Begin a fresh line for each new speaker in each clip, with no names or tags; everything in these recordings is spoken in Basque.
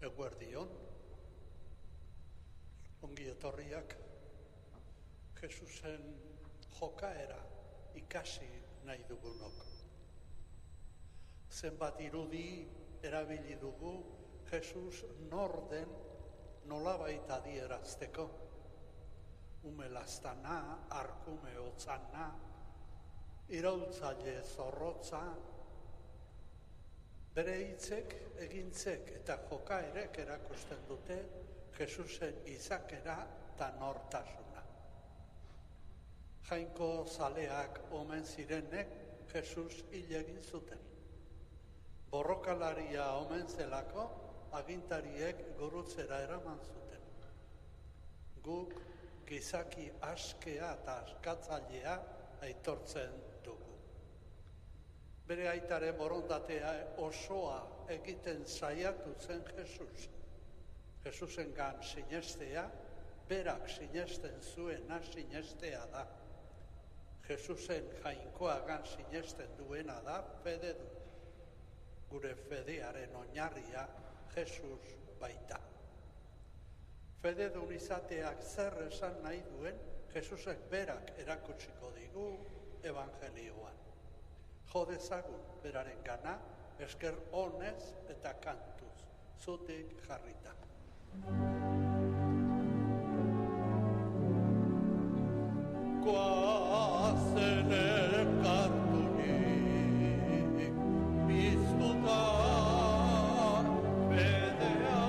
Eguerdion, ongi etorriak, Jesusen jokaera ikasi nahi dugunok. Zenbat irudi erabili dugu Jesus nor den nolabait adierazteko. Umelaztana, arkume hotzana, iraultzaile zorrotza, bere hitzek, egintzek eta jokaerek erakusten dute Jesusen izakera eta nortasuna. Jainko zaleak omen zirenek Jesus hil egin zuten. Borrokalaria omen zelako agintariek gurutzera eraman zuten. Guk gizaki askea eta askatzailea aitortzen dugu. Bere aitaren borondatea osoa egiten saiatu zen Jesus. Jesusengan sinestea, berak sinesten zuena sinestea da. Jesusen jainkoagan sinesten duena da fede du. Gure fedearen oinarria Jesus baita. Fededun izateak zer esan nahi duen Jesusek berak erakutsiko digu evangelioan. Jo dezagun beraren gana, esker honez eta kantuz, zutik jarrita. Goazen elkartunik, biztuta bedea,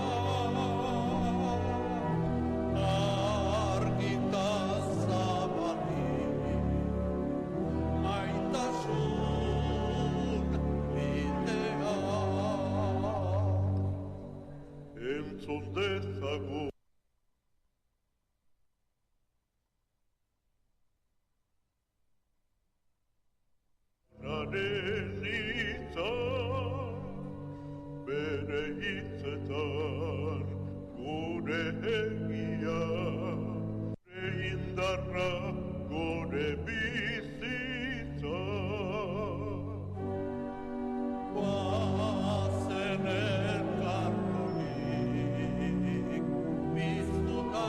argita zabalik, maitasun bidea. Entzun dezagun Naren hitzak, bere hitzetan gure egia, gure indarra, gure bizitza. Goazen elkartunik, biztuta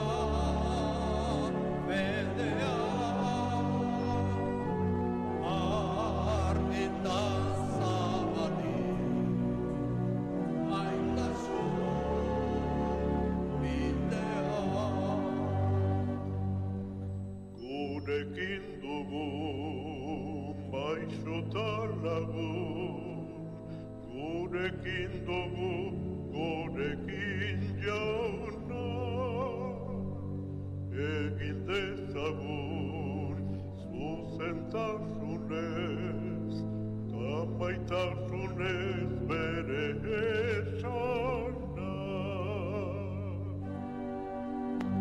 bedea, gurekin dugun baixotar lagun, gurekin dugu, gurekin jauna, egin dezagun zuzentasunez, ta maitasunez bere esana.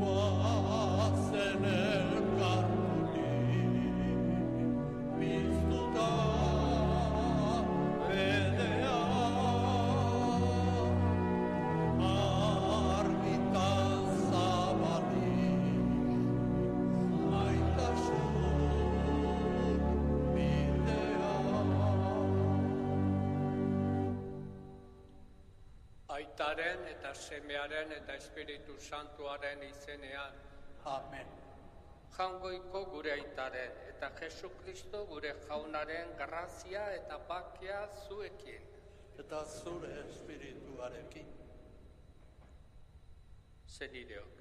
Goazen elkartunik, biztuta bedea, argitan zabalik, maitasun bidea. Aitaren eta semearen eta Espiritu Santuaren izenean. Amen. Jangoiko gure aitaren eta Jesukristo gure jaunaren grazia eta bakia zuekin. Eta zure espirituarekin. Zenideok,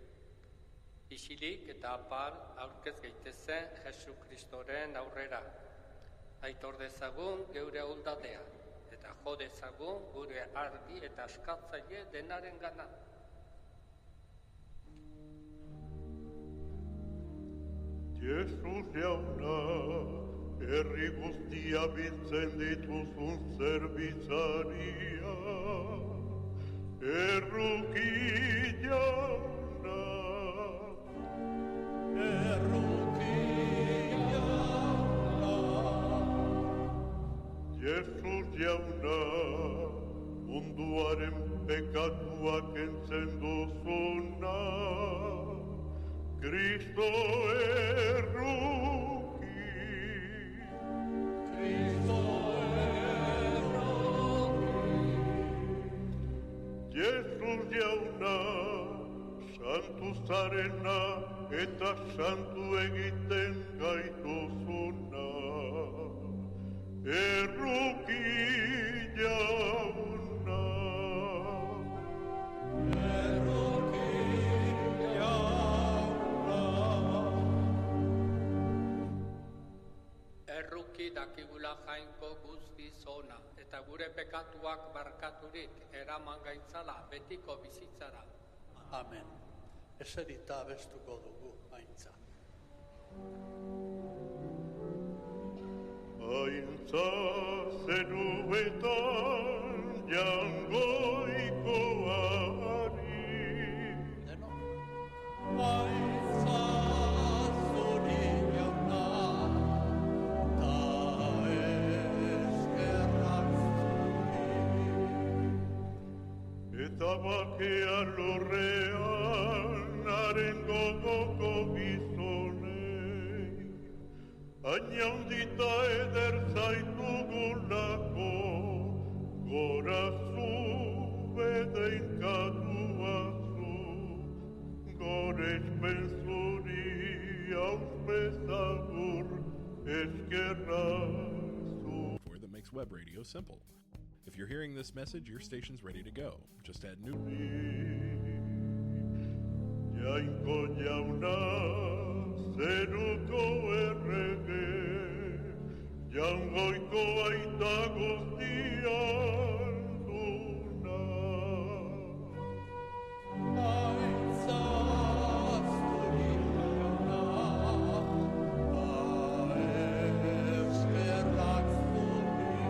isilik eta apal aurkez gaitezen Jesukristoren aurrera. Aitor dezagun geure ahuldatea eta jo dezagun gure argi eta askatzaile denaren gana. Jesus jauna, herri guztia biltzen dituzun zerbitzaria. Erruki jauna, erruki jauna. Jesus jauna, munduaren pekatuak kentzen duzuna. Cristo erruki, Cristo erruki, Jesus
zarena eta santu egiten gaituzuna. Erruki jauna.
Erruki dakigula Jainko guztiz ona, eta gure pekatuak barkaturik eraman gaitzala betiko bizitzara.
Amen. Eserita abestuko dugu Aintza.
Aintza zeruetan jangoikoari.
Deno? Aintza zuri jauna, ta eskerrak zuri.
Eta bakea lurrean haren gogoko gizonei, hainaundita eder zaitugulako, gora zu bedeinkatua zu, gorespen zuri auspezagur eskerra zu.
That makes web radio simple. If you're hearing this message, your station's ready to go. Just add new.
Jainko jauna, zeruko errege, jangoiko aita guztian duna.
Aintza zuri jauna, ta eskerrak zuri.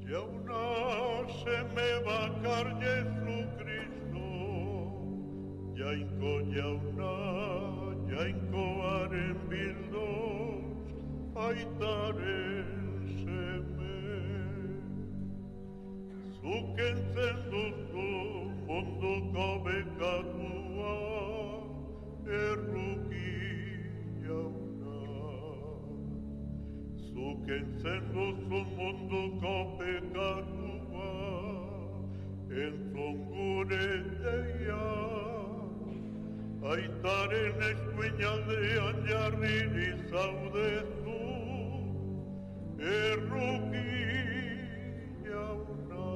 Jauna, seme bakar Jesu Kristo, Jainko jauna, jainkoaren bildoz, aitaren seme. Zuk entzen duzu munduko bekatua, erruki jauna. Zuk entzen duzu munduko bekatua, entzun gure deia. Aitaren eskuinaldean jarri zaudezu, erruki jauna.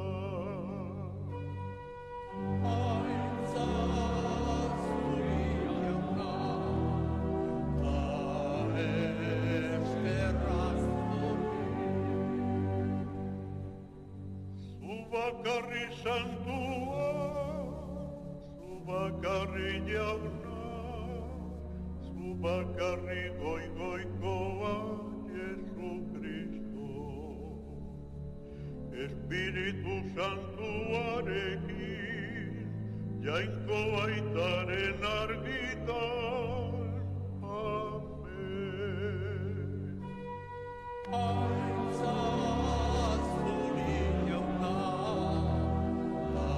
Aintza zuri jauna, ta eskerrak zuri.
Zu bakarri santua, zu bakarri jauna, zu bakarri goikoa Jesu Kristo. Espiritu Santuarekin, jainko aitaren argitan, amen.
Aintza zuri jauna, ta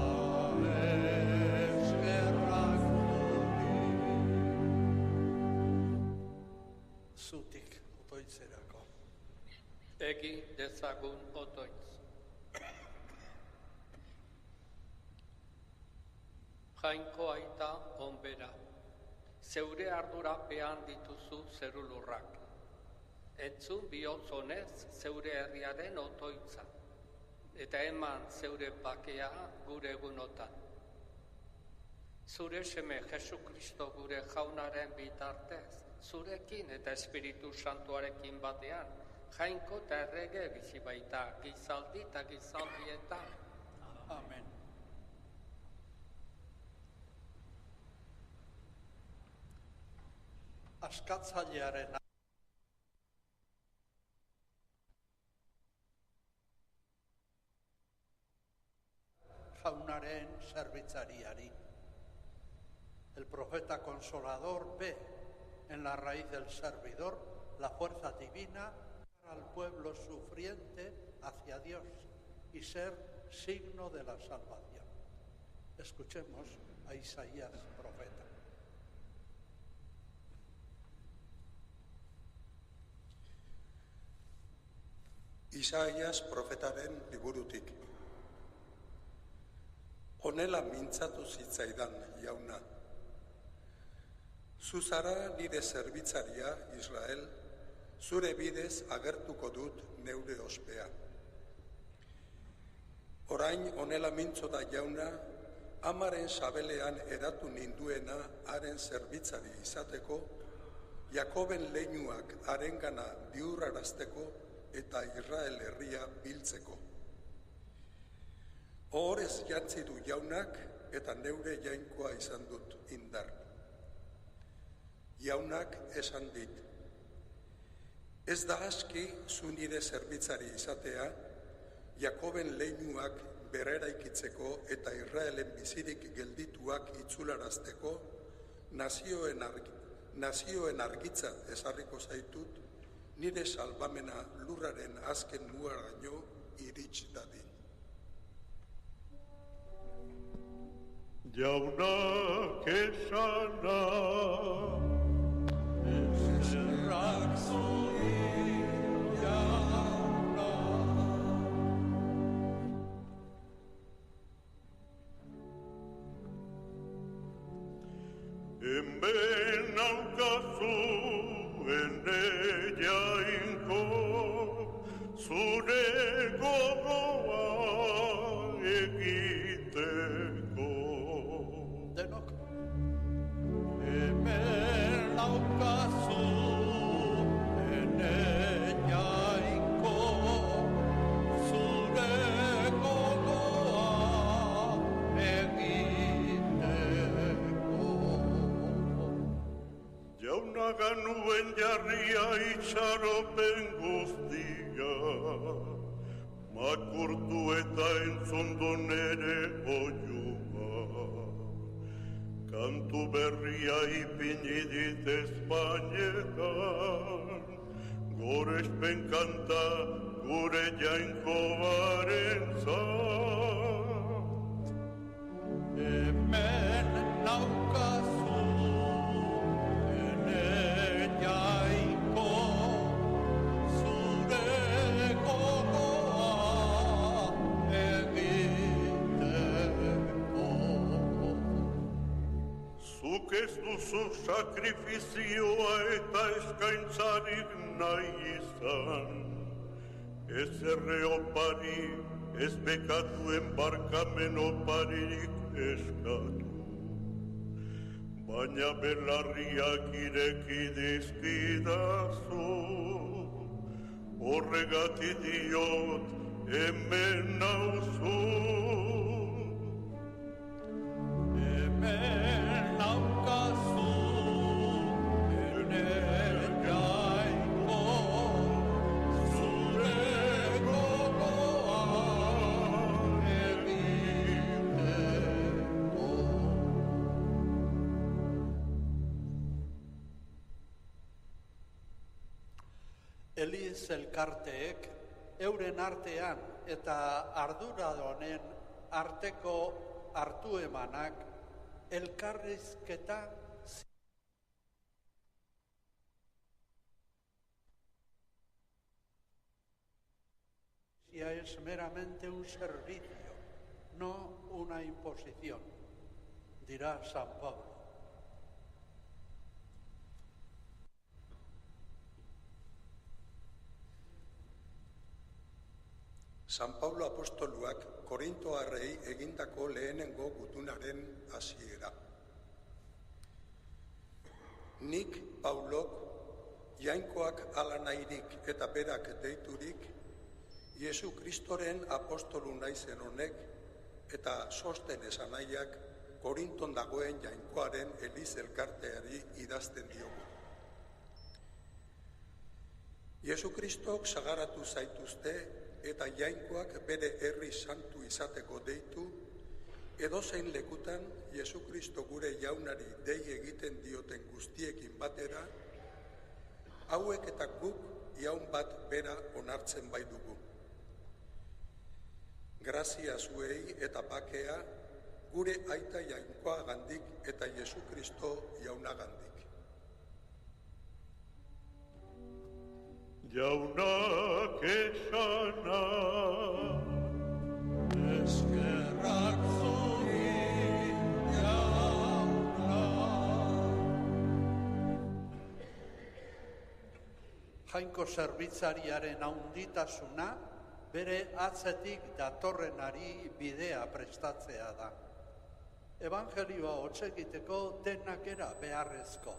eskerrak zuri. Zutik otoitzerako.
Egi dezagun otoitz. Jainko aita onbera, zeure ardurapean dituzu zerulurrak. Entzun bihotzonez zeure herriaren otoitza, eta eman zeure bakea gure egunotan. Zure seme Jesu Kristo gure jaunaren bitartez, zurekin eta Espiritu Santuarekin batean, jainko eta errege bizi baita, gizaldi eta gizaldietan.
Amen. Askatzailearen jaunaren zerbitzariari. El profeta consolador ve en la raíz del servidor la fuerza divina para al pueblo sufriente hacia Dios y ser signo de la salvación. Escuchemos a Isaías, profeta.
Isaías profetaren liburutik. Honela mintzatu zitzaidan, jauna. Zu zara nire zerbitzaria, Israel, zure bidez agertuko dut neure ospea. Orain honela mintzo da, jauna, amaren sabelean eratu ninduena haren zerbitzari izateko, Jakoben leinuak harengana bihurrarazteko eta Israel herria biltzeko. Ohorez jantzi du jaunak eta neure jainkoa izan dut indar. Jaunak esan dit, ez da aski zu nire zerbitzari izatea, Jakoben leinuak berreraikitzeko eta Israelen bizirik geldituak itzularazteko, nazioen argitza ezarriko zaitut, nire salbamena lurraren azken mugaraino irits dadin.
Jaunak esana,
eskerrak zuri, jauna.
hemen naukazu ene jainko, zure gogoa egiteko.
Denok, hemen naukazu ene jainko, zure gogoa egiteko.
Jaunaga nuen jarria itxaropen guztia, makurtu eta entzondo nere oiua. Kantu berria ipini dit Espainetan, gorespen kanta gure jainkoarentzat.
Hemen naukazu ene jainko, zure gogoa egiteko.
Zuk ez duzu sakrifizioa eta eskaintzarik nahi izan, ez erre opari, ez bekatuen barkamen oparirik eskatu. Baina belarriak ireki dizkidazu, horregati diot hemen nauzu.
Hemen naukazu ene jainko, zure gogoa egiteko. Eliz elkarteek euren artean eta arduradunen arteko hartu emanak elkarrizketa es meramente un servicio, no una imposición, dirá San Pablo.
San Paulo apostoluak Korintoarrei egindako lehenengo gutunaren hasiera. Nik, Paulok, jainkoak hala nahirik eta berak deiturik, Jesu Kristoren apostolu naizen honek eta sosten esanaiak Korinton dagoen jainkoaren Eliz elkarteari idazten diogu. Jesu Kristok sagaratu zaituzte eta jainkoak bere herri santu izateko deitu, edozein lekutan Jesu Kristo gure jaunari dei egiten dioten guztiekin batera, hauek eta guk jaun bat bera onartzen bai dugu. Grazia zuei eta bakea gure aita jainkoa gandik eta Jesu Kristo jaunagandik.
Jaunak esana,
Eskerrak zuri Jainko zerbitzariaren haunditasuna bere atzetik datorrenari bidea prestatzea da. Evangelioa hotz egiteko denak era beharrezko,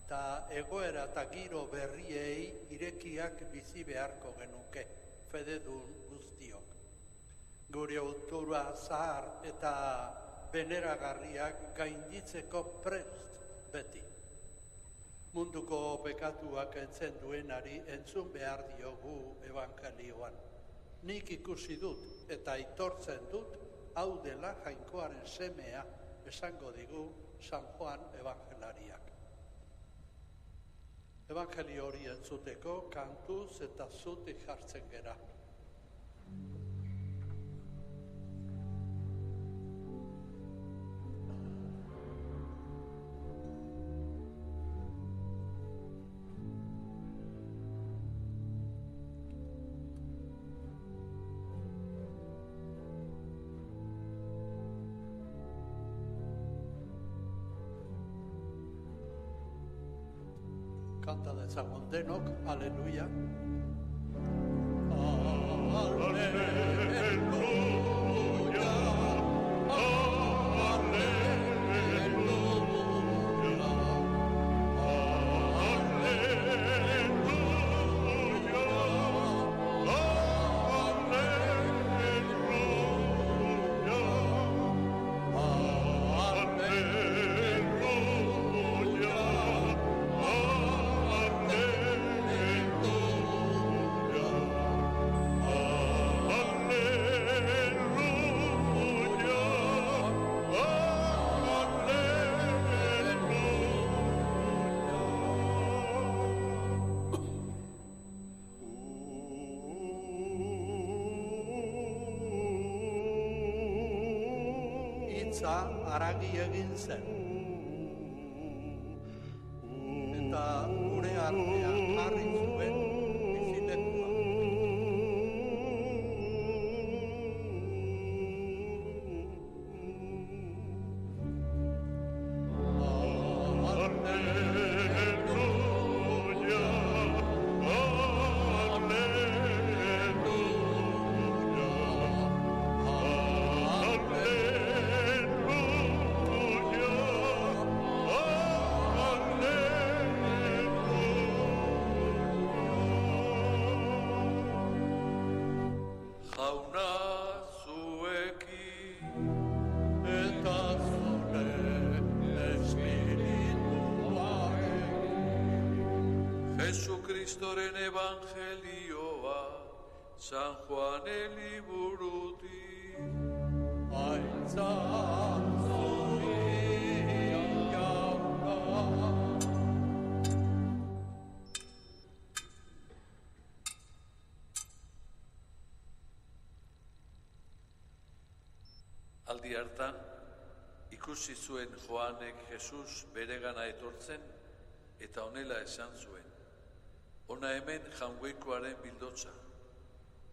eta egoera eta giro berriei irekiak bizi beharko genuke, fededun guztiok. Gure kultura zahar eta beneragarriak gainditzeko prest beti. Munduko pekatuak entzen duenari entzun behar diogu evangelioan. Nik ikusi dut eta aitortzen dut hau dela jainkoaren semea esango digu San Juan evangelariak. Evangelio hori entzuteko kantuz eta zutik jartzen gera. Kanta dezagun denok, aleluia. Aragi egin zen, eta gure artean jarri zuen bizilekua.
Jesucristoren evangelioa San Juanen liburutik.
Aintzat zuri jauna.
Aldi hartan, ikusi zuen Joanek Jesus beregana etortzen eta honela esan zuen. Ona hemen jaungoikoaren bildotza,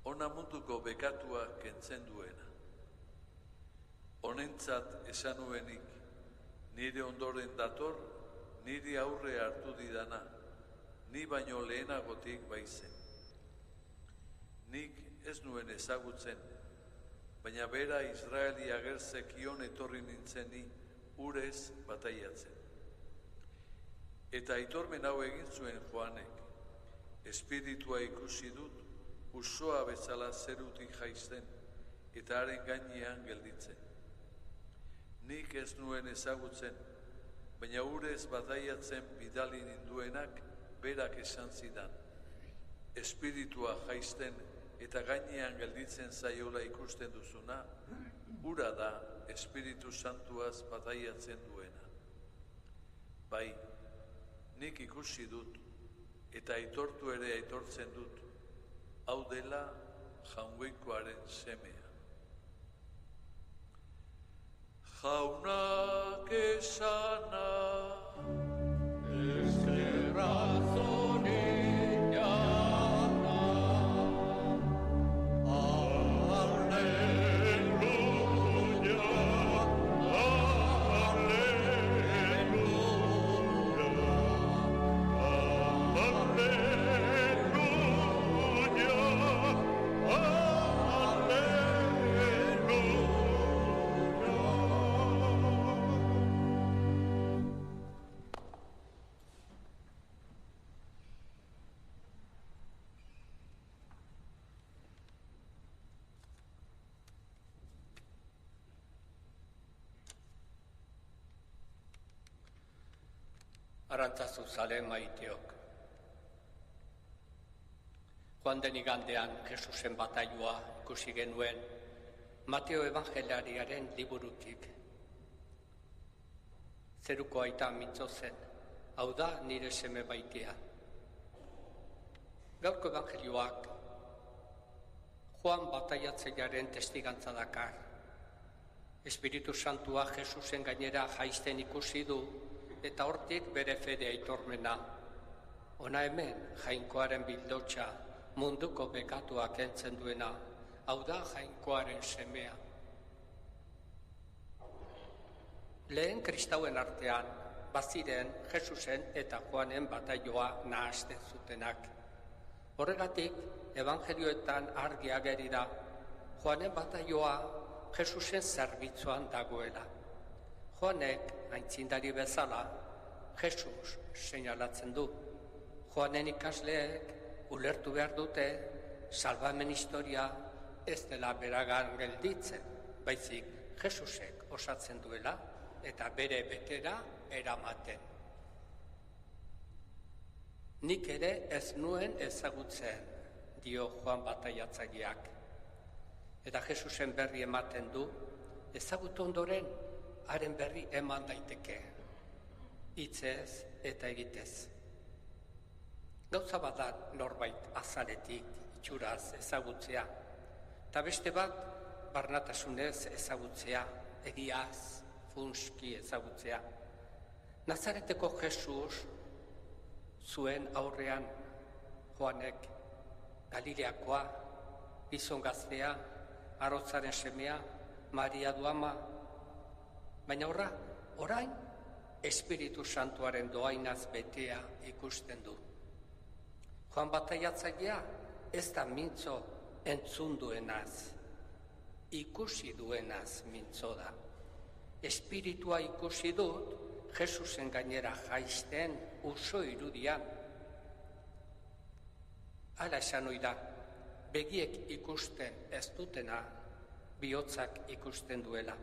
ona munduko bekatua kentzen duena. Honentzat esan nuenik, nire ondoren dator, nire aurre hartu didana, ni baino lehenagotik baizen. Nik ez nuen ezagutzen, baina bera Israeli agertzekion etorri nintzeni urez bataiatzen. Eta aitormen hau egin zuen Joanek, espiritua ikusi dut, usoa bezala zerutik jaisten, eta haren gainean gelditzen. Nik ez nuen ezagutzen, baina urez bataiatzen bidali ninduenak berak esan zidan. Espiritua jaisten eta gainean gelditzen zaiola ikusten duzuna, hura da Espiritu Santuaz bataiatzen duena. Bai, nik ikusi dut, eta aitortu ere aitortzen dut, hau dela jaungoikoaren semea. Jaunak esana,
Alleluia, alleluia, alleluia.
Arantzazu zale maiteok. Joan den igandean Jesusen batailua ikusi genuen Mateo Evangelariaren liburutik. Zeruko aita mintzo zen, hau da nire seme baitia. Gaurko evangelioak Joan bataiatzailearen testigantza dakar. Espiritu Santua Jesusen gainera jaisten ikusi du eta hortik bere fede aitormena. Hona hemen jainkoaren bildotxa munduko bekatuak kentzen duena, hau da jainkoaren semea. Lehen kristauen artean, baziren Jesusen eta Joanen batailua nahasten zutenak. Horregatik, evangelioetan argi ageri da, Joanen batailua Jesusen zerbitzuan dagoela. Joanek, aintzindari bezala, Jesus seinalatzen du. Joanen ikasleek ulertu behar dute, salbamen historia ez dela beragan gelditzen, baizik Jesusek osatzen duela eta bere betera eramaten. Nik ere ez nuen ezagutzen, dio Joan bataiatzaileak. Eta Jesusen berri ematen du, ezagutu ondoren, haren berri eman daiteke, hitzez eta egitez. Gauza bat da norbait azaletik itxuraz ezagutzea, eta beste bat barnatasunez ezagutzea, egiaz, funski ezagutzea. Nazareteko Jesus zuen aurrean Joanek, Galileakoa, gizon gaztea, arotzaren semea, Maria du ama, baina orain Espiritu Santuaren doainaz betea ikusten du. Joan bataiatzailea ez da mintzo entzun duenaz, ikusi duenaz mintzo da. Espiritua ikusi dut, Jesusen gainera jaisten uso irudian. Hala esan ohi da, begiek ikusten ez dutena, bihotzak ikusten duela.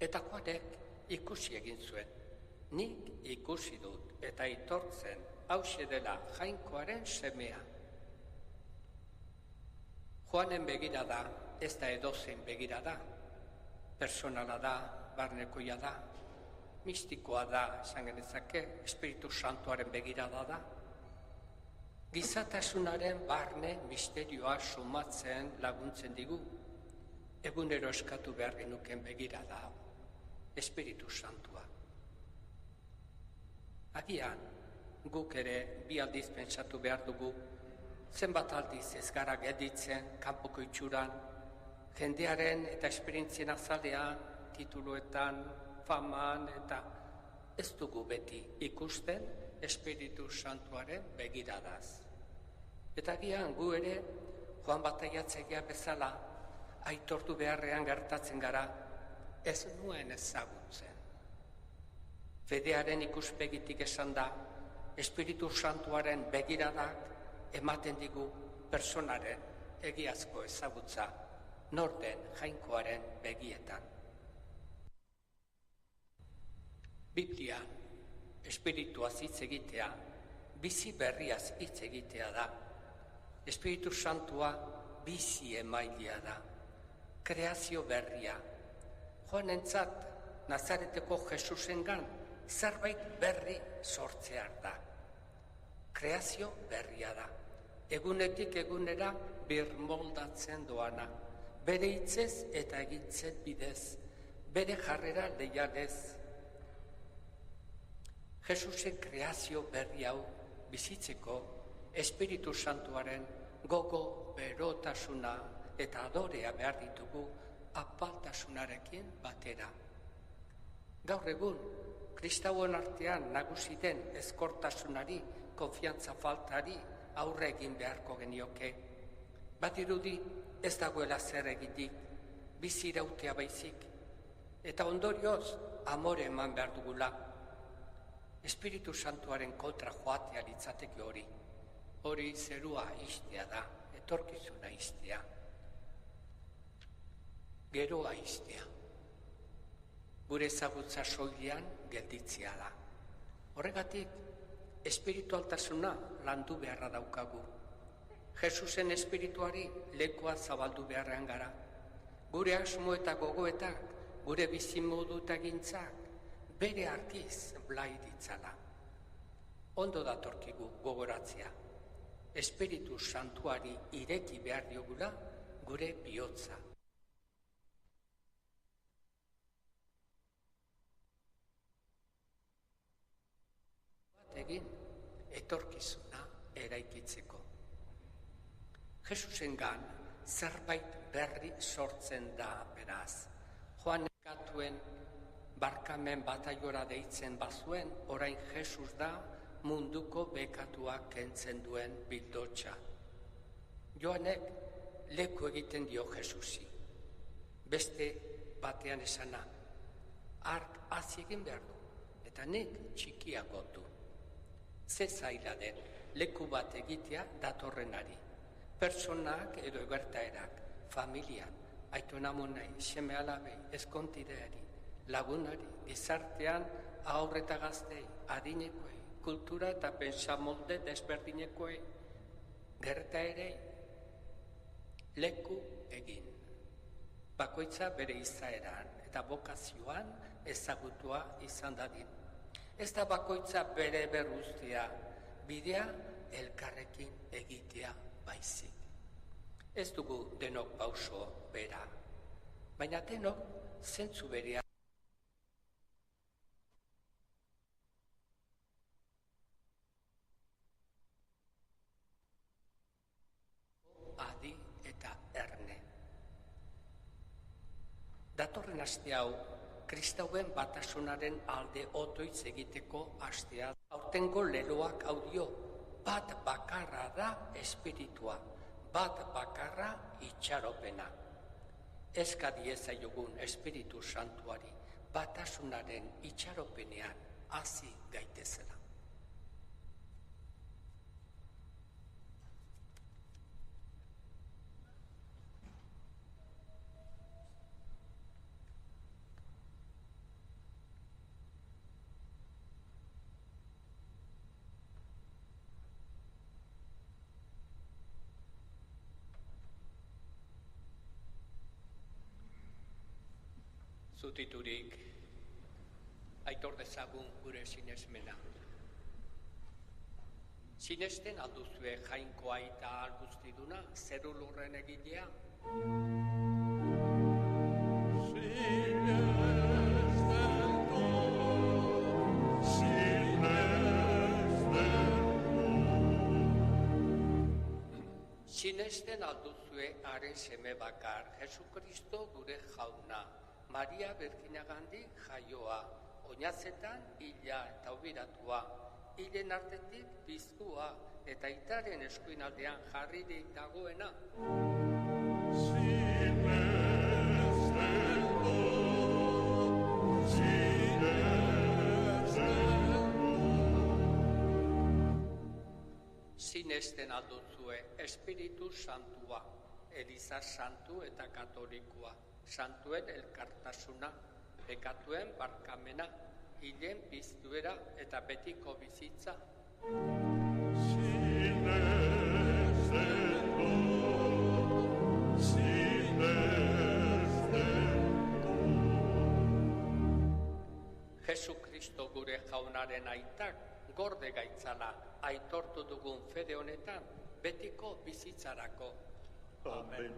Eta Joanek ikusi egin zuen. Nik ikusi dut eta aitortzen hauxe dela jainkoaren semea. Joanen begirada ez da edozein begirada. Personala da, barnekoia da, mistikoa da, esan genezake, Espiritu Santuaren begirada da. Gizatasunaren barne misterioa sumatzen laguntzen digu. Egunero eskatu behar genuken begirada, Espiritu Santua. Agian, guk ere bi aldiz pentsatu behar dugu, zenbat aldiz ez gara gelditzen kanpoko itxuran, jendearen eta esperientzien azalean, tituluetan, faman, eta ez dugu beti ikusten Espiritu Santuaren begiradaz. Eta agian gu ere, Joan bataiatzailea bezala, aitortu beharrean gertatzen gara, ez nuen ezagutzen. Fedearen ikuspegitik esan da, Espiritu Santuaren begiradak ematen digu personaren egiazko ezagutza, norden jainkoaren begietan. Biblian, espirituaz hitz egitea, bizi berriaz hitz egitea da. Espiritu Santua bizi emailea da, kreazio berria. Joanentzat, Nazareteko Jesusengan zerbait berri sortzear da. Kreazio berria da, egunetik egunera birmoldatzen doana, bere hitzez eta egintzen bidez, bere jarrera leialez. Jesusen kreazio berri hau bizitzeko Espiritu Santuaren gogo berotasuna eta adorea behar ditugu apaltasunarekin batera. Gaur egun, kristauen artean nagusi den ezkortasunari, konfiantza faltari aurre egin beharko genioke. Badirudi ez dagoela zer egitik, bizi irautea baizik, eta ondorioz amore eman behar dugula. Espiritu Santuaren kontra joatea litzateke hori. Hori zerua istea da, etorkizuna istea. Geroa istea. Gure ezagutza soilean gelditzea da. Horregatik, espiritualtasuna landu beharra daukagu. Jesusen espirituari lekua zabaldu beharrean gara. Gure asmo eta gogoetak, gure bizimodu eta gintzak, bere argiz blai ditzala. Ondo datorkigu gogoratzea. Espiritu Santuari ireki behar diogula gure bihotza. Egin etorkizuna eraikitzeko. Jesusengan zerbait berri sortzen da beraz. Joan nekatuen barkamen bataiora deitzen bazuen, orain Jesus da munduko bekatuak kentzen duen bildotxa. Joanek leku egiten dio Jesusi. Beste batean esana, hark hazi egin behar du, eta nik txikiago du. Ze zaila den, leku bat egitea datorrenari. Personak edo egertaerak, familian, aitona amonai, seme alabei, ezkontideari, lagunari, gizartean aurreta gaztei, adinekoei, kultura eta pentsamolde desberdinekoei, gertaerei, leku egin. Bakoitza bere izaeran eta bokazioan ezagutua izan dadin. Ez da bakoitza bere berruztia, bidea elkarrekin egitea baizik. Ez dugu denok pauso bera, baina denok zentzu berea. Adi eta erne. Datorren aste hau, kristauen batasunaren alde otoitz egiteko astea. Aurtengo leloak audio, bat bakarra da espiritua, bat bakarra itxaropena. Eska diezaiogun Espiritu Santuari batasunaren itxaropenean hasi gaitezela. Zutiturik, aitor dezagun gure sinesmena. Sinesten alduzue jainkoa eta alguztiduna, zeru lurren egilea? Sinesten alduzue haren seme bakar, Jesukristo gure jauna, Maria Berkinagandik jaioa, oinazetan hila eta obiratua, hilen artetik piztua eta aitaren eskuinaldean jarririk dagoena. Sinesten alduzue Espiritu Santua, Eliza Santu eta Katolikoa, santuen elkartasuna, pekatuen barkamena, hilen piztuera eta betiko bizitza. Jesukristo gure jaunaren aitak, gorde gaitzala, aitortu dugun fede honetan, betiko bizitzarako.
Amen.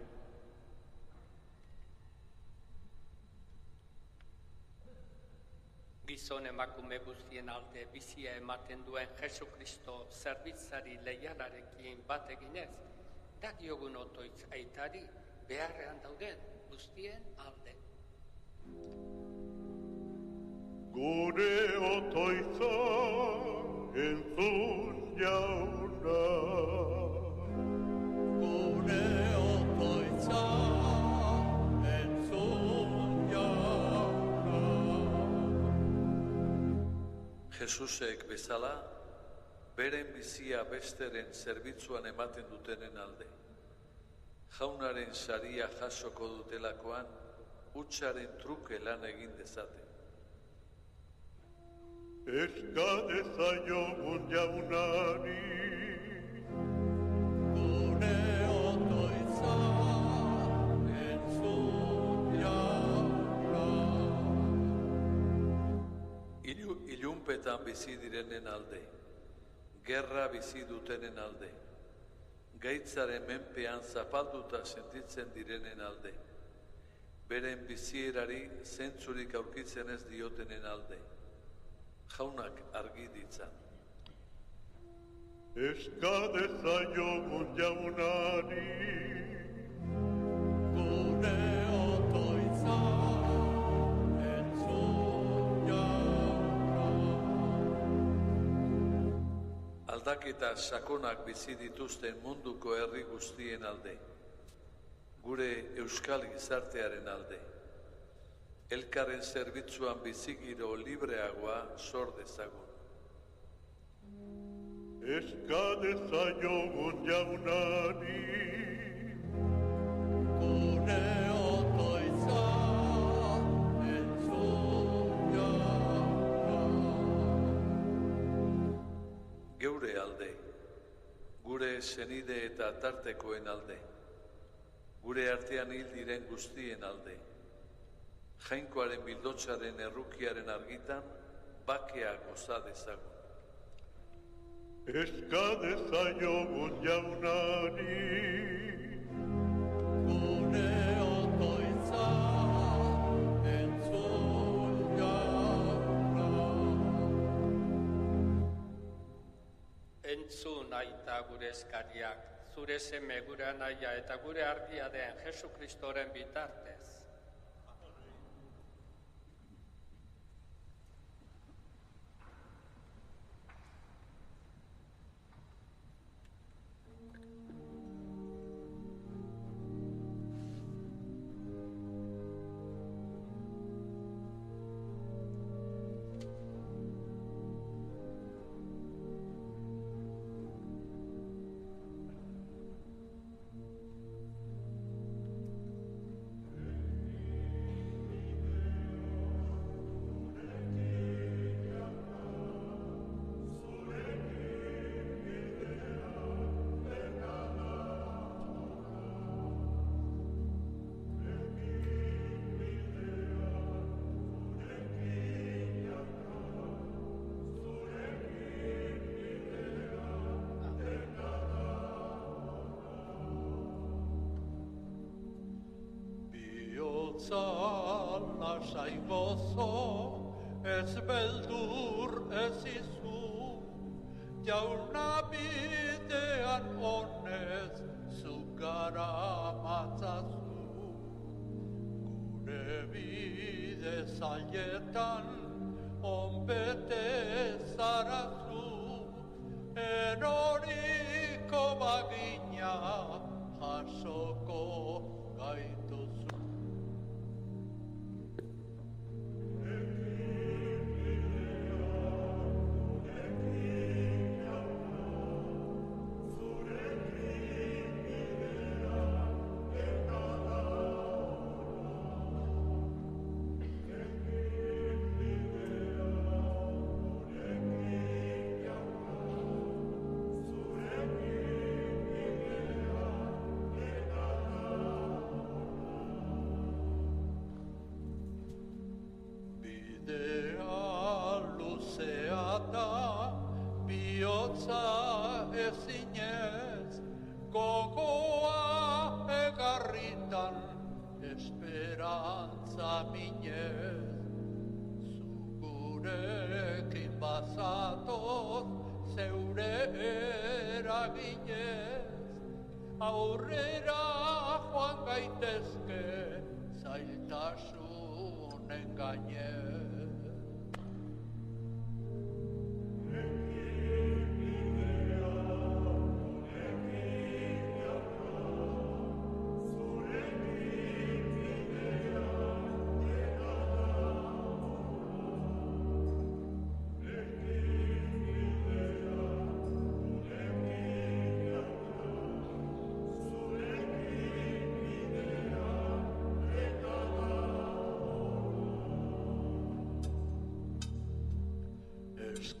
Gizon emakume guztien alde bizia ematen duen Jesukristo zerbitzari leialarekin bat eginez, da diogun otoitz aitari beharrean dauden guztien alde.
Gure otoitza entzun jauna.
Gure otoitza entzun jauna.
Jesusek bezala, beren bizia besteren zerbitzuan ematen dutenen alde. Jaunaren saria jasoko dutelakoan, hutsaren truke lan egin dezaten.
Eska dezaiogun jaunari,
gure otoitza entzun jauna.
Ilunpetan bizi direnen alde, gerra bizi dutenen alde, gaitzaren menpean zapalduta sentitzen direnen alde, beren bizierari zentzurik aurkitzen ez diotenen alde, jaunak argi ditzan.
eska dezaiogun jaunari,
Gure otoitza entzun jauna.
Aldaketa sakonak bizi dituzten munduko herri guztien alde, gure euskal gizartearen alde, elkarren zerbitzuan bizigiro libreagoa sor dezagun.
eska dezaiogun jaunari,
Gure otoitza entzun jauna.
Geure alde, gure senide eta tartekoen alde, gure artean hil diren guztien alde, jainkoaren bildotzaren errukiaren argitan, bakea goza dezagun.
eska dezaiogun jaunari,
Gure otoitza entzun jauna.
Entzun aita gure eskariak, zure seme gure anaia eta gure argia den Jesu Kristoren bitartez.
Lasai gozo, ez beldur ez izu, jauna bidean honez zugara matzazu. Gure bide zailetan onbete zarazu, eroriko bagina jasoko gaituzu. Ezinez, gogoa egarritan, esperantza minez. Zugurekin bazatoz, zeure eraginez, aurrera joan gaitezke, zailtasunen gainez.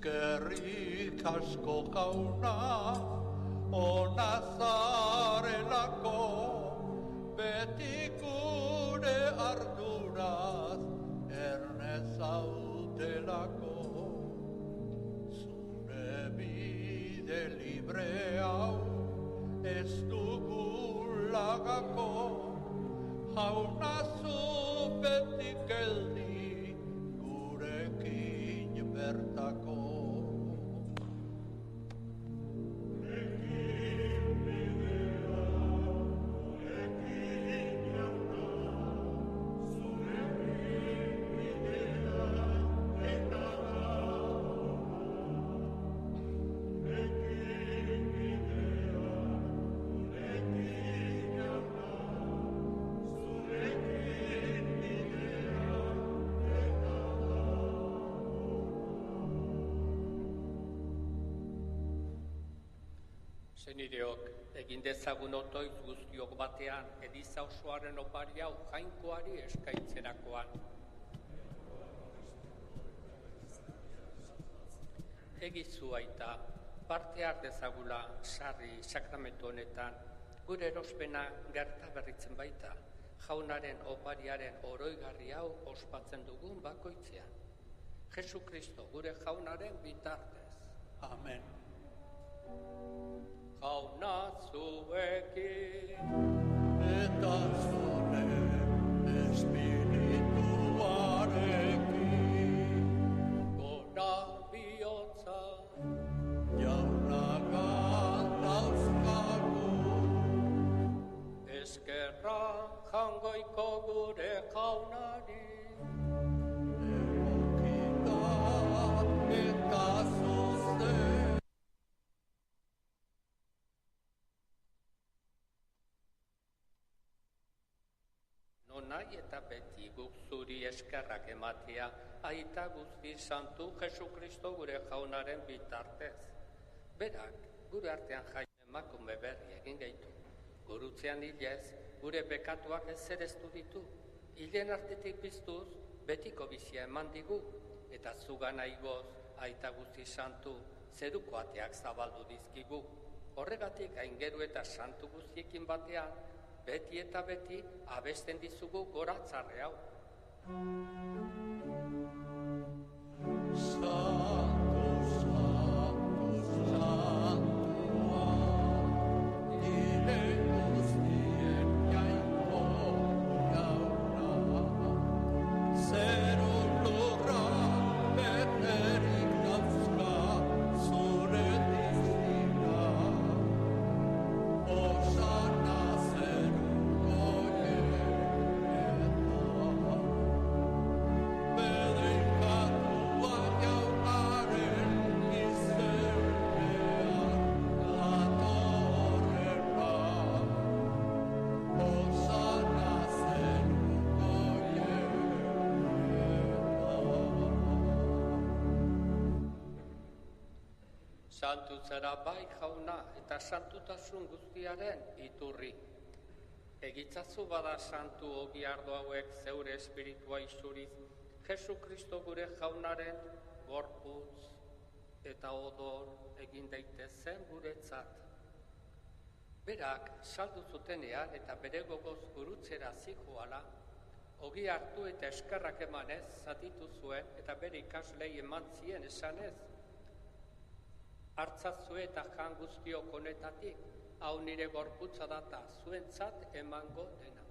Eskerrik asko jauna, ona zarelako, beti gure arduraz, erne zaudelako. Zure bide libre hau, ez dugulagako, jauna zu beti geldi, gurekin bertako.
Senideok, egin dezagun otoiz guztiok batean, Eliza osoaren opari hau jainkoari eskaitzerakoan. Egizu aita, parte har dezagula sarri sakramentu honetan, gure erospena gerta berritzen baita, jaunaren opariaren oroigarri hau ospatzen dugun bakoitzean. Jesu Kristo gure jaunaren bitartez.
Amen.
Jauna zuekin,
Eta zure espirituarekin,
gora bihotza,
jauna gandauzkagu,
eskerra jangoiko gure jaunari.
egokita eta zuzen.
Nahi eta beti guk zuri eskerrak ematea, aita guzti santu Jesu Kristo gure jaunaren bitartez. Berak, gure artean jaio emakume berri egin gaitu. Gurutzean hilez, gure bekatuak ezereztu ditu. Hilen artetik piztuz, betiko bizia eman digu, eta zugana igoz, aita guzti santu, zeruko ateak zabaldu dizkigu. Horregatik aingeru eta santu guztiekin batean, beti eta beti abesten dizugu goratzarre hau.
Santu, santu, santua, dire guztien jainko jauna, zeru lurra beterik dauzka zure dizkina, osana zeruko bedeinkatua jaunaren izenean datorrena, osana zeruko
Santu zara bai jauna eta santutasun guztiaren iturri. Egitzazu bada santu ogi ardo hauek zeure espiritua isuriz, Jesu Kristo gure jaunaren gorputz eta odor egin daitezen guretzat. Berak saldu zutenean eta bere gogoz gurutzera zijoala, ogi hartu eta eskerrak emanez zatitu zuen eta bere ikaslei eman zien esanez, hartzazue eta jan guztiok honetatik, hau nire gorputza data zuentzat emango dena.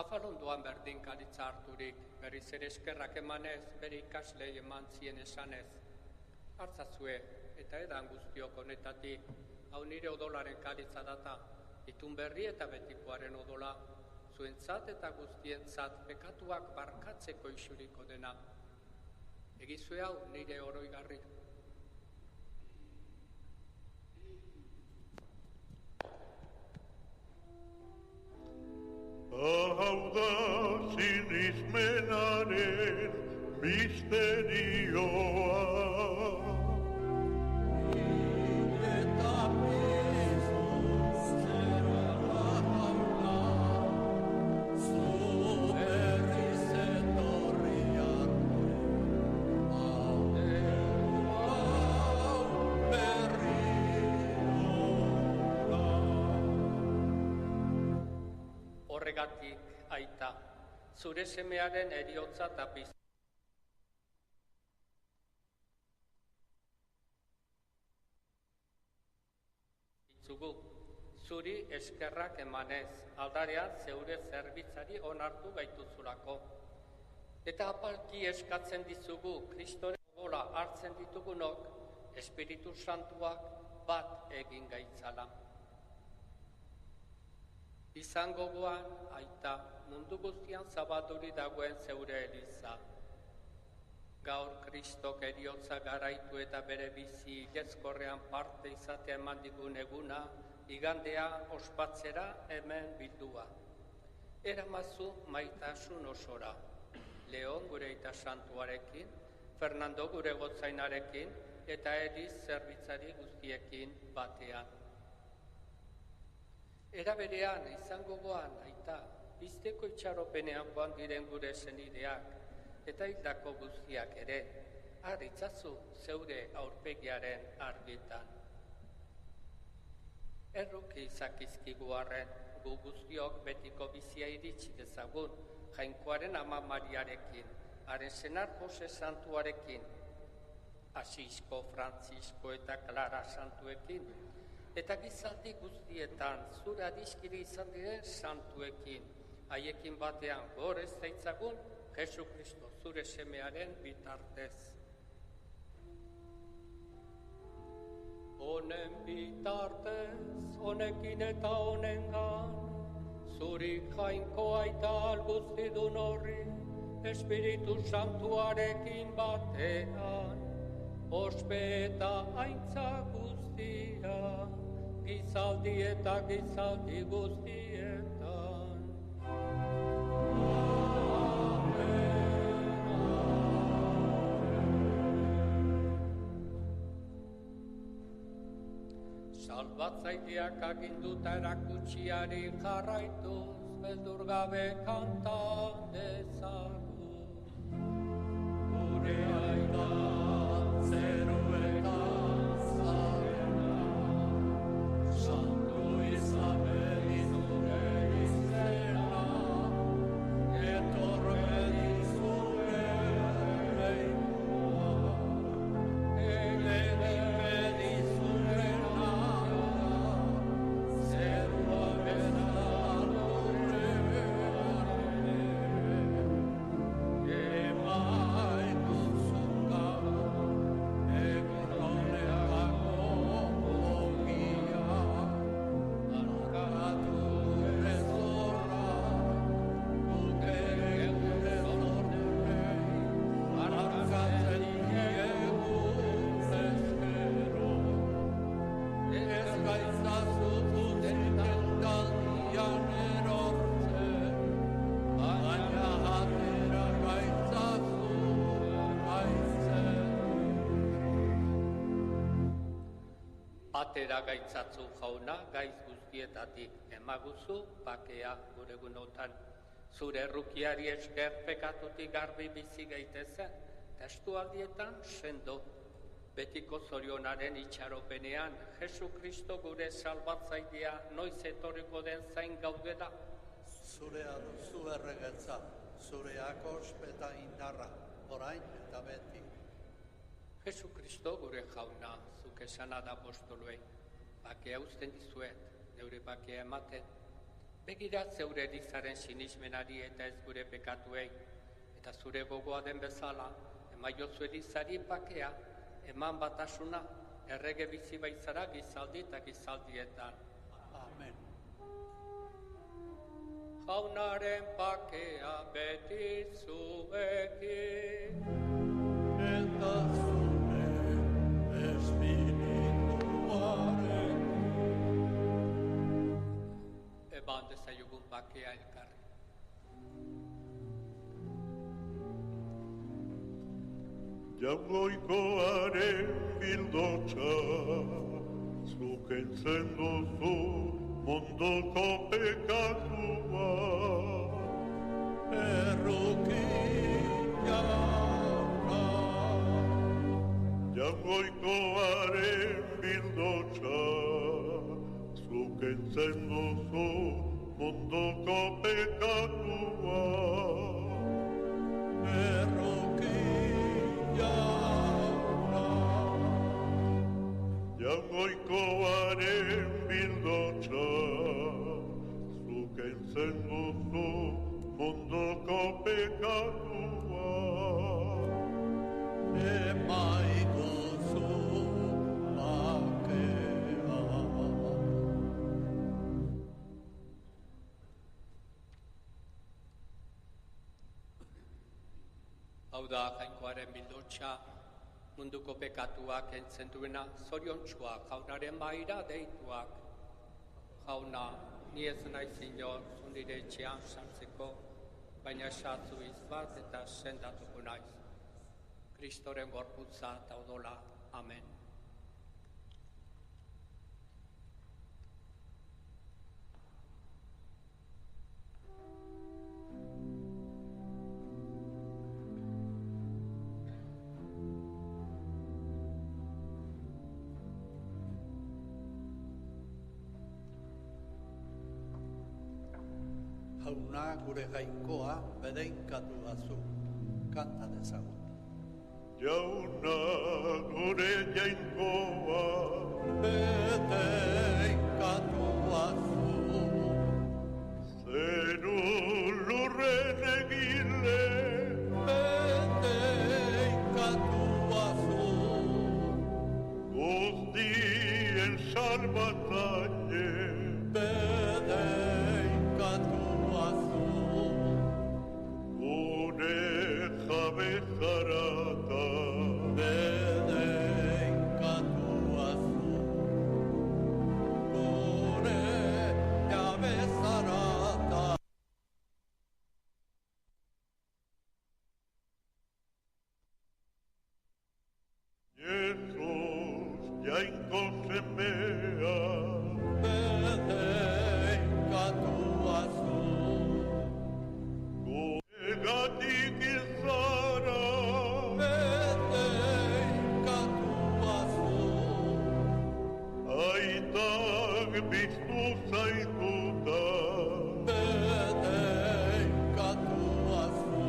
Afalondoan berdinkaritza harturik, berriz ere eskerrak emanez, bere ikaslei eman zien esanez, hartzazue eta edan guztiok honetatik, hau nire odolaren karitza data, itun berri eta betikoaren odola, zuentzat eta guztientzat pekatuak barkatzeko isuriko dena. Egizue hau nire oroigarri.
Hau da sinismenaren misterioa.
eta piztu zerua jauna, zu
horregatik, aita, zure semearen eriotza eta bizitzugu. Zuri eskerrak emanez, aldarean zeure zerbitzari onartu gaituzulako. Eta apalki eskatzen dizugu, Kristoren gola hartzen ditugunok, Espiritu Santuak bat egin gaitzala. Izan gogoan, aita, mundu guztian zabalduri dagoen zeure eliza. Gaur Kristok eriotza garaitu eta bere bizi ilezkorrean parte izatea eman digun eguna, igandea ospatzera hemen bildua. Eramazu maitasun osora, Leon gure aita santuarekin, Fernando gure gotzainarekin, eta Eliz zerbitzari guztiekin batean. Era berean, izan gogoan, aita, bizteko itxaropenean joan diren gure senideak, eta hildako guztiak ere, harritzazu zeure aurpegiaren argitan. Erruki izakizkigu arren, gu guztiok betiko bizia iritsi dezagun, Jainkoaren ama Mariarekin, haren senar Jose Santuarekin, Asisko, Frantzisko eta Clara Santuekin, eta gizaldi guztietan zure adiskiri izan diren santuekin, haiekin batean gorez zaitzagun Jesu Kristo zure semearen bitartez. Honen bitartez, honekin eta honengan, zuri Jainko aita alguztidun horri, Espiritu Santuarekin batean, ospe eta aintza guztia, gizaldi eta gizaldi guztietan. Salbatzaileak aginduta erakutsiari jarraituz, beldur gabe kanta dezagun. Gure aita zeruetan zarena, santu izabeli zure izena, etorreli zure reinoa, elegedi zure Atera gaitzatzu jauna, gaiz guztietatik emaguzu bakea gure gunotan. Zure errukiari esker pekatutik garbi bizi gaitezen, testualdietan sendo. Betiko zorionaren itxaropenean, Jesu Kristo gure salbatzailea noiz etorriko den zain gaudela.
Zurea duzu erregetza, zureak ospe eta indarra, orain eta beti.
Jesu Kristo gure jauna, zuk esana da apostoluei, bakea uzten dizuet, neure bakea ematen. Begira zeure elizaren sinismenari eta ez gure pekatuei, eta zure gogoa den bezala, emaiozu elizari bakea, eman batasuna, errege bizi baitzara gizaldi eta gizaldietan.
Amen.
Jaunaren bakea beti zuekin.
Eta zure espirituaren.
Eban dezaiogun bakea elkarri.
Jaungoikoaren bildotxa, zuk entzen duzu mondoko pekatua.
Errukia
Jaungoikoaren bildotxa, zuk entzen duzu mondoko pekatua.
Hau da jainkoaren bildotxa, munduko pekatuak entzen duena, zoriontsuak, jaunaren maira deituak. Jauna, ni ez naiz inor zundire etxean sartzeko, baina esatzu izbat eta sendatuko naiz. Kristoren gorputza eta odola. Amen.
Jauna gure jainkoa bedeinkatu azu, kanta dezagun.
Jauna gure jainkoa
Bedeinkatu azu,
zeru lurren egile
bedeinkatu azu,
guztien salbatzaile
bedeinkatu azu,
gure jabe zarata
bedeinkatu azu, gure jabe zarata.
Jesus jainko semea
Bedeinkatu azu,
guregatik izara
bedeinkatu azu,
aitak biztu zaituta
bedeinkatu azu,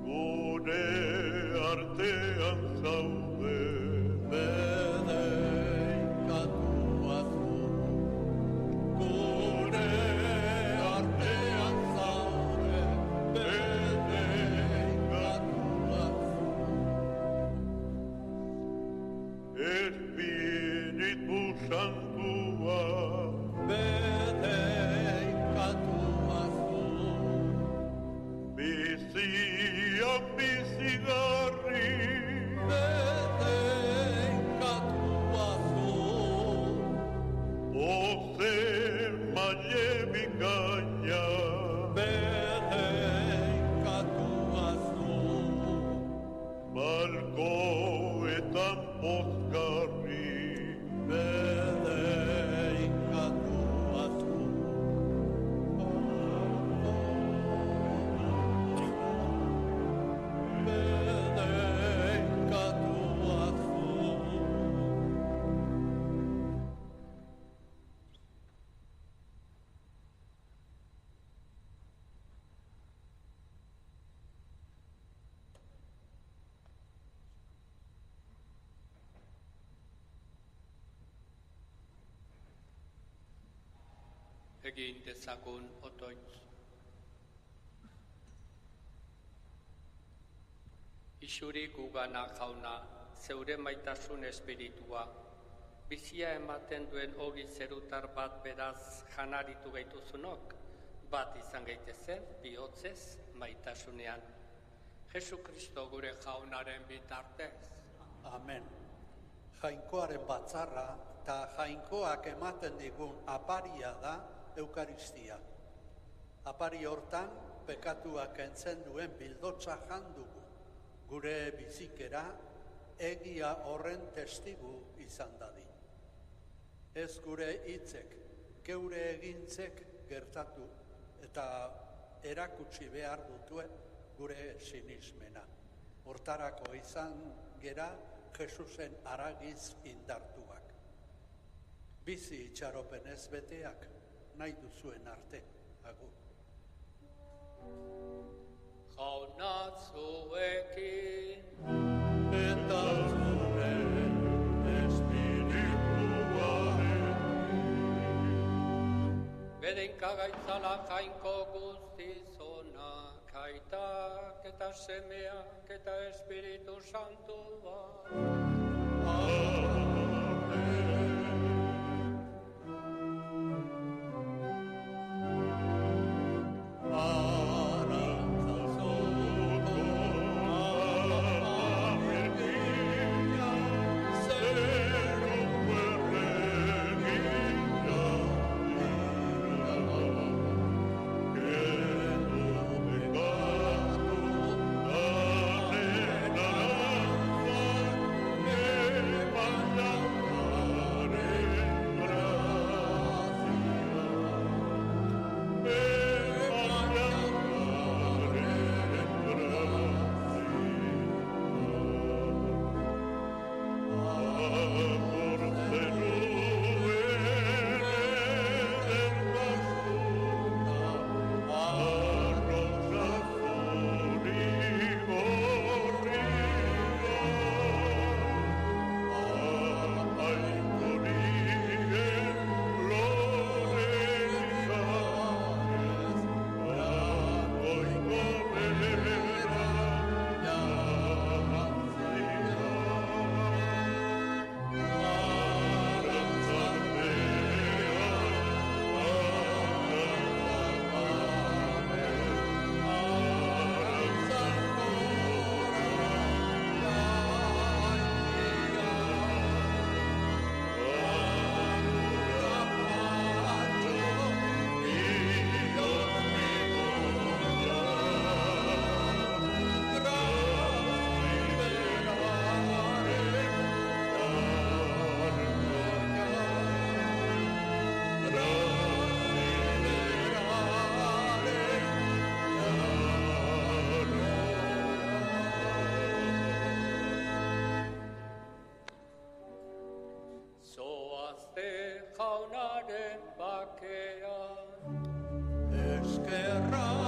gure artean zaude
bedeinkatu azu, gure artean zaude, bedeinkatu azu.
Espiritu Santua
Bedeinkatu azu,
bizian bizigarri
bedeinkatu azu,
Oze maile bikaina
bedeinkatu azu,
balkoetan pozgarri
bedeinkatu azu. Bedeinkatu azu.
Egin dezagun otoitz. Isuri gugana jauna, zeure maitasun espiritua, bizia ematen duen ogi zerutar bat beraz janaritu gaituzunok, bat izan gaitezen, bihotzez, maitasunean. Jesu Kristo gure jaunaren bitartez.
Amen. Jainkoaren batzarra eta jainkoak ematen digun aparia da Eukaristia. Apari hortan pekatuak kentzen duen bildotza jan dugu. Gure bizikera egia horren testigu izan dadin. Ez gure hitzek, geure egintzek gertatu eta erakutsi behar dutue gure sinismena. Hortarako izan gera Jesusen aragiz indartuak. Bizi itxaropenez beteak nahi duzuen arte. Agur.
Jauna zuekin,
Eta zure espirituaren
bedeinka gaitzala jainko guztizonak, aitak eta semeak eta Espiritu Santua.
Arantzazuko
amaren bakean.
Eskerrak